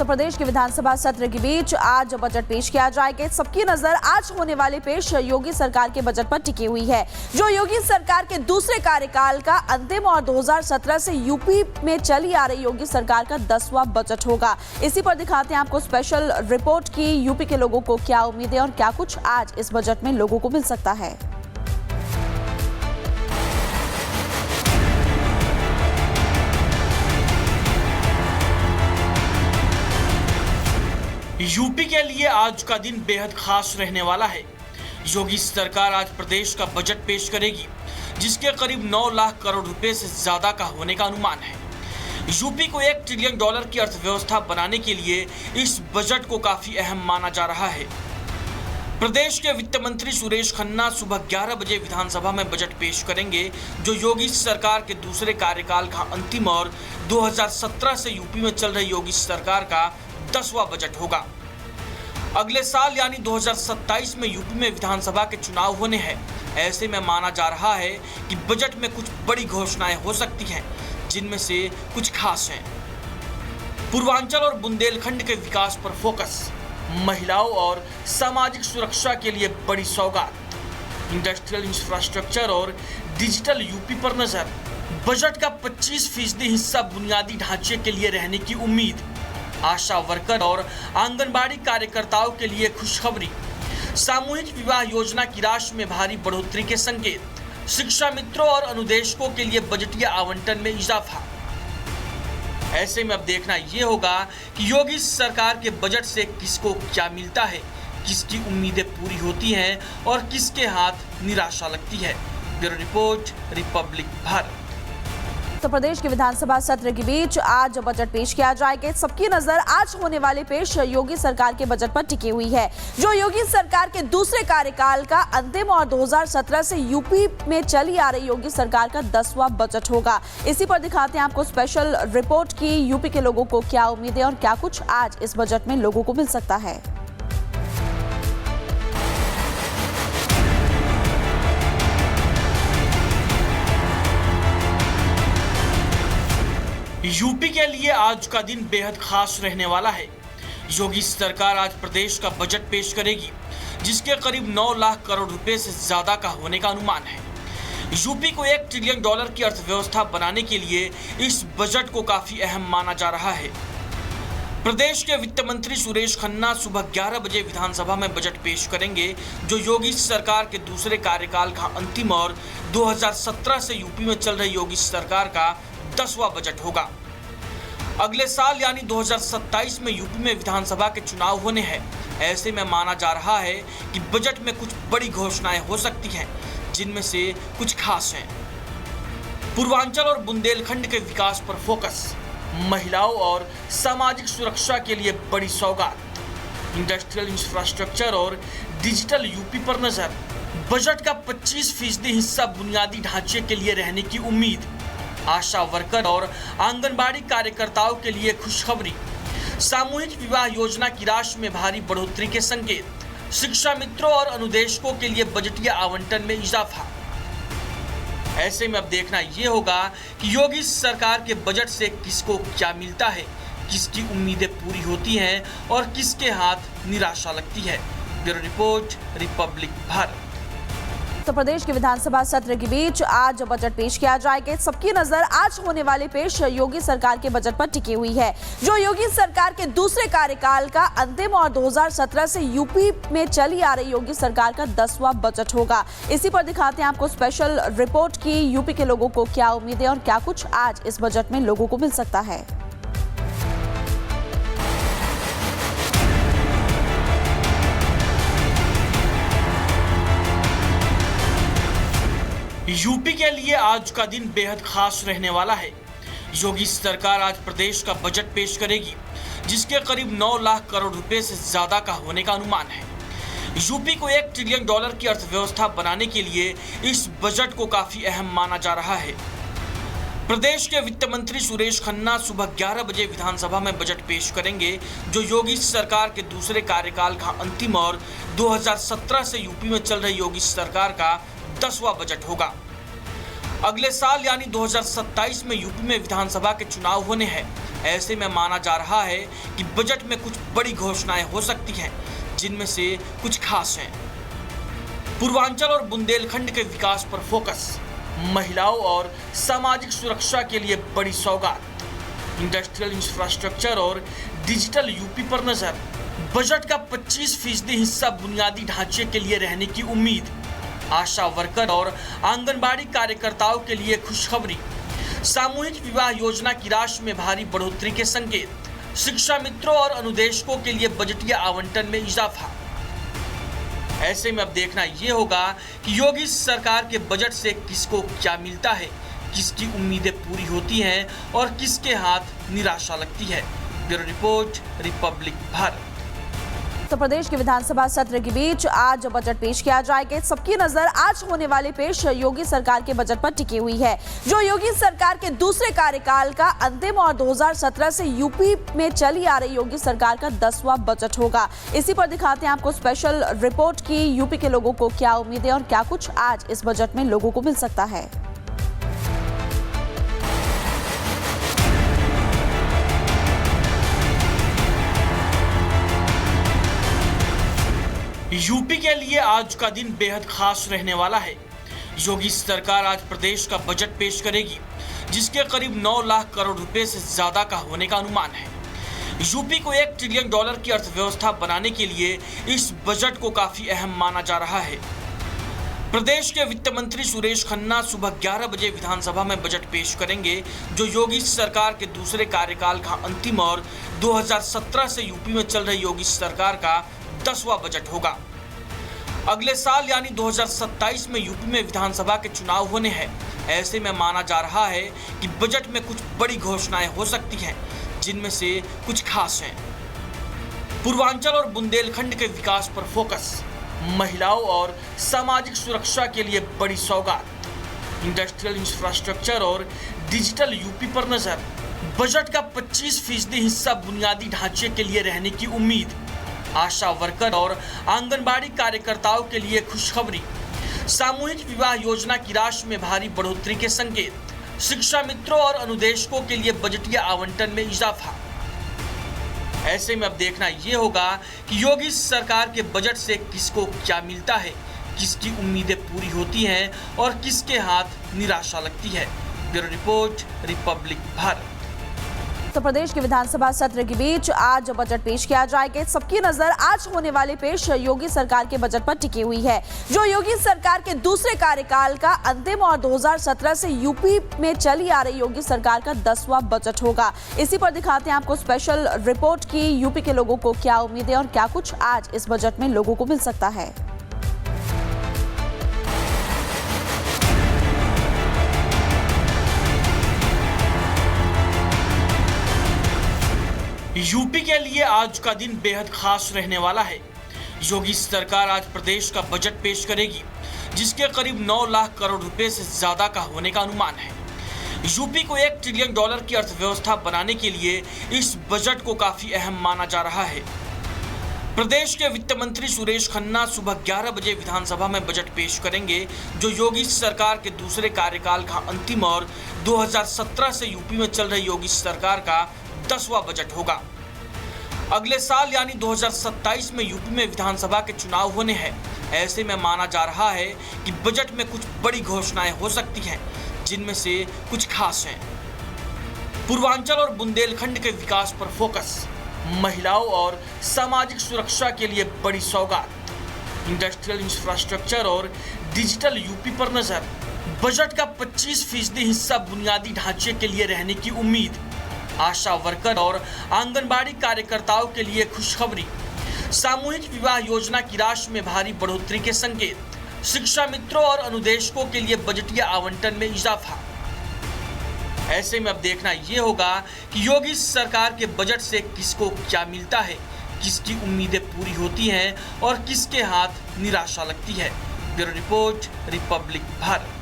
उत्तर प्रदेश के विधानसभा सत्र के बीच आज बजट पेश किया जाएगा। सबकी नजर आज होने वाले पेश योगी सरकार के बजट पर टिकी हुई है, जो योगी सरकार के दूसरे कार्यकाल का अंतिम और 2017 से यूपी में चली आ रही योगी सरकार का 10वां बजट होगा। इसी पर दिखाते हैं आपको स्पेशल रिपोर्ट की यूपी के लोगों को क्या उम्मीदें और क्या कुछ आज इस बजट में लोगों को मिल सकता है। यूपी के लिए आज का दिन बेहद खास रहने वाला है। योगी सरकार आज प्रदेश का बजट पेश करेगी, जिसके करीब 9 लाख करोड़ रुपए से ज्यादा का होने का अनुमान है। यूपी को $1 ट्रिलियन की अर्थव्यवस्था बनाने के लिए इस बजट को काफी अहम माना जा रहा है। प्रदेश के वित्त मंत्री सुरेश खन्ना सुबह 11 बजे विधानसभा में बजट पेश करेंगे, जो योगी सरकार के दूसरे कार्यकाल का अंतिम और 2017 से यूपी में चल रही योगी सरकार का 10वां बजट होगा। अगले साल यानी 2027 में यूपी में विधानसभा के चुनाव होने हैं। ऐसे में माना जा रहा है कि बजट में कुछ बड़ी घोषणाएं हो सकती हैं, जिनमें से कुछ खास हैं। पूर्वांचल और बुंदेलखंड के विकास पर फोकस, महिलाओं और सामाजिक सुरक्षा के लिए बड़ी सौगात, इंडस्ट्रियल इंफ्रास्ट्रक्चर और डिजिटल यूपी पर नजर। बजट का 25% हिस्सा बुनियादी ढांचे के लिए रहने की उम्मीद। आशा वर्कर और आंगनबाड़ी कार्यकर्ताओं के लिए खुशखबरी। सामूहिक विवाह योजना की राशि में भारी बढ़ोतरी के संकेत। शिक्षा मित्रों और अनुदेशकों के लिए बजटीय आवंटन में इजाफा। ऐसे में अब देखना यह होगा कि योगी सरकार के बजट से किसको क्या मिलता है, किसकी उम्मीदें पूरी होती हैं और किसके हाथ निराशा लगती है। Bureau report, Republic Bharat. Uttar Pradesh के विधानसभा सत्र के बीच आज बजट पेश किया जाएगा। सबकी नजर आज होने वाले पेश योगी सरकार के बजट पर टिकी हुई है, जो योगी सरकार के दूसरे कार्यकाल का अंतिम और 2017 से यूपी में चली आ रही योगी सरकार का 10वां बजट होगा। इसी पर दिखाते हैं आपको स्पेशल रिपोर्ट की यूपी के लोगों को क्या उम्मीदें और क्या कुछ आज इस बजट में लोगों को मिल सकता है। यूपी के लिए आज का दिन बेहद खास रहने वाला है। योगी सरकार आज प्रदेश का बजट पेश करेगी, जिसके करीब 9 लाख करोड़ रुपए से ज्यादा का होने का अनुमान है। यूपी को $1 ट्रिलियन की अर्थव्यवस्था बनाने के लिए इस बजट को काफी अहम माना जा रहा है। प्रदेश के वित्त मंत्री सुरेश खन्ना सुबह 11 बजे विधानसभा में बजट पेश करेंगे, जो योगी सरकार के दूसरे कार्यकाल का अंतिम और 2017 से यूपी में चल रही योगी सरकार का 10वां बजट होगा। अगले साल यानी 2027 में यूपी में विधानसभा के चुनाव होने हैं। ऐसे में माना जा रहा है कि बजट में कुछ बड़ी घोषणाएं हो सकती हैं, जिनमें से कुछ खास हैं। पूर्वांचल और बुंदेलखंड के विकास पर फोकस, महिलाओं और सामाजिक सुरक्षा के लिए बड़ी सौगात, इंडस्ट्रियल इंफ्रास्ट्रक्चर और डिजिटल यूपी पर नजर। बजट का 25% हिस्सा बुनियादी ढांचे के लिए रहने की उम्मीद। आशा वर्कर और आंगनबाड़ी कार्यकर्ताओं के लिए खुशखबरी। सामूहिक विवाह योजना की राशि में भारी बढ़ोतरी के संकेत। शिक्षा मित्रों और अनुदेशकों के लिए बजटीय आवंटन में इजाफा। ऐसे में अब देखना यह होगा कि योगी सरकार के बजट से किसको क्या मिलता है, किसकी उम्मीदें पूरी होती हैं और किसके हाथ निराशा लगती है। Bureau report, Republic Bharat. Uttar Pradesh के विधानसभा सत्र के बीच आज बजट पेश किया जाएगा। सबकी नजर आज होने वाले पेश योगी सरकार के बजट पर टिकी हुई है, जो योगी सरकार के दूसरे कार्यकाल का अंतिम और 2017 से यूपी में चली आ रही योगी सरकार का 10वां बजट होगा। इसी पर दिखाते हैं आपको स्पेशल रिपोर्ट की यूपी के लोगों को क्या उम्मीदें और क्या कुछ आज इस बजट में लोगों को मिल सकता है। यूपी के लिए आज का दिन बेहद खास रहने वाला है। योगी सरकार आज प्रदेश का बजट पेश करेगी, जिसके करीब 9 लाख करोड़ रुपए से ज्यादा का होने का अनुमान है। यूपी को $1 ट्रिलियन की अर्थव्यवस्था बनाने के लिए इस बजट को काफी अहम माना जा रहा है। प्रदेश के वित्त मंत्री सुरेश खन्ना सुबह 11 बजे विधानसभा में बजट पेश करेंगे, जो योगी सरकार के दूसरे कार्यकाल का अंतिम और 2017 से यूपी में चल रही योगी सरकार का 10वां बजट होगा। अगले साल यानी 2027 में यूपी में विधानसभा के चुनाव होने हैं। ऐसे में माना जा रहा है कि बजट में कुछ बड़ी घोषणाएं हो सकती हैं, जिनमें से कुछ खास हैं। पूर्वांचल और बुंदेलखंड के विकास पर फोकस, महिलाओं और सामाजिक सुरक्षा के लिए बड़ी सौगात, इंडस्ट्रियल इंफ्रास्ट्रक्चर और डिजिटल यूपी पर नजर, बजट का 25% हिस्सा बुनियादी ढांचे के लिए रहने की उम्मीद, आशा वर्कर और आंगनबाड़ी कार्यकर्ताओं के लिए खुशखबरी, सामूहिक विवाह योजना की राशि में भारी बढ़ोतरी के संकेत, शिक्षा मित्रों और अनुदेशकों के लिए बजटीय आवंटन में इजाफा। ऐसे में अब देखना ये होगा कि योगी सरकार के बजट से किसको क्या मिलता है, किसकी उम्मीदें पूरी होती हैं और किसके हाथ निराशा लगती है। Bureau report, Republic Bharat. Uttar Pradesh के विधानसभा सत्र के बीच आज बजट पेश किया जाएगा। सबकी नजर आज होने वाले पेश योगी सरकार के बजट पर टिकी हुई है, जो योगी सरकार के दूसरे कार्यकाल का अंतिम और 2017 से यूपी में चली आ रही योगी सरकार का 10वां बजट होगा। इसी पर दिखाते हैं आपको स्पेशल रिपोर्ट की यूपी के लोगों को क्या उम्मीदें और क्या कुछ आज इस बजट में लोगों को मिल सकता है। यूपी के लिए आज का दिन बेहद खास रहने वाला है। योगी सरकार आज प्रदेश का बजट पेश करेगी, जिसके करीब 9 लाख करोड़ रुपए से ज्यादा का होने का अनुमान है। यूपी को $1 ट्रिलियन की अर्थव्यवस्था बनाने के लिए इस बजट को काफी अहम माना जा रहा है। प्रदेश के वित्त मंत्री सुरेश खन्ना सुबह 11 बजे विधानसभा में बजट पेश करेंगे, जो योगी सरकार के दूसरे कार्यकाल का अंतिम और 2017 से यूपी में चल रही योगी सरकार का 10वां बजट होगा। अगले साल यानी 2027 में यूपी में विधानसभा के चुनाव होने हैं। ऐसे में माना जा रहा है कि बजट में कुछ बड़ी घोषणाएं हो सकती हैं, जिनमें से कुछ खास हैं। पूर्वांचल और बुंदेलखंड के विकास पर फोकस, महिलाओं और सामाजिक सुरक्षा के लिए बड़ी सौगात, इंडस्ट्रियल इंफ्रास्ट्रक्चर और डिजिटल यूपी पर नजर, बजट का 25% हिस्सा बुनियादी ढांचे के लिए रहने की उम्मीद, आशा वर्कर और आंगनबाड़ी कार्यकर्ताओं के लिए खुशखबरी, सामूहिक विवाह योजना की राशि में भारी बढ़ोतरी के संकेत, शिक्षा मित्रों और अनुदेशकों के लिए बजटीय आवंटन में इजाफा। ऐसे में अब देखना ये होगा कि योगी सरकार के बजट से किसको क्या मिलता है, किसकी उम्मीदें पूरी होती हैं और किसके हाथ निराशा लगती है। Bureau report, Republic Bharat. Uttar Pradesh के विधानसभा सत्र के बीच आज बजट पेश किया जाएगा। सबकी नजर आज होने वाले पेश योगी सरकार के बजट पर टिकी हुई है, जो योगी सरकार के दूसरे कार्यकाल का अंतिम और 2017 से यूपी में चली आ रही योगी सरकार का 10वां बजट होगा। इसी पर दिखाते हैं आपको स्पेशल रिपोर्ट की यूपी के लोगों को क्या उम्मीदें और क्या कुछ आज इस बजट में लोगों को मिल सकता है। यूपी के लिए आज का दिन बेहद खास रहने वाला है। योगी सरकार आज प्रदेश का बजट पेश करेगी, जिसके करीब 9 लाख करोड़ रुपए से ज्यादा का होने का अनुमान है। यूपी को $1 ट्रिलियन की अर्थव्यवस्था बनाने के लिए इस बजट को काफी अहम माना जा रहा है। प्रदेश के वित्त मंत्री सुरेश खन्ना सुबह 11 बजे विधानसभा में बजट पेश करेंगे, जो योगी सरकार के दूसरे कार्यकाल का अंतिम और 2017 से यूपी में चल रही योगी सरकार का 10वां बजट होगा। अगले साल यानी 2027 में यूपी में विधानसभा के चुनाव होने हैं। ऐसे में माना जा रहा है कि बजट में कुछ बड़ी घोषणाएं हो सकती हैं, जिनमें से कुछ खास हैं। पूर्वांचल और बुंदेलखंड के विकास पर फोकस, महिलाओं और सामाजिक सुरक्षा के लिए बड़ी सौगात, इंडस्ट्रियल इंफ्रास्ट्रक्चर और डिजिटल यूपी पर नजर, बजट का 25% हिस्सा बुनियादी ढांचे के लिए रहने की उम्मीद, आशा वर्कर और आंगनबाड़ी कार्यकर्ताओं के लिए खुशखबरी, सामूहिक विवाह योजना की राशि में भारी बढ़ोतरी के संकेत, शिक्षा मित्रों और अनुदेशकों के लिए बजटीय आवंटन में इजाफा। ऐसे में अब देखना ये होगा कि योगी सरकार के बजट से किसको क्या मिलता है, किसकी उम्मीदें पूरी होती हैं और किसके हाथ निराशा लगती है। Bureau report, Republic Bharat.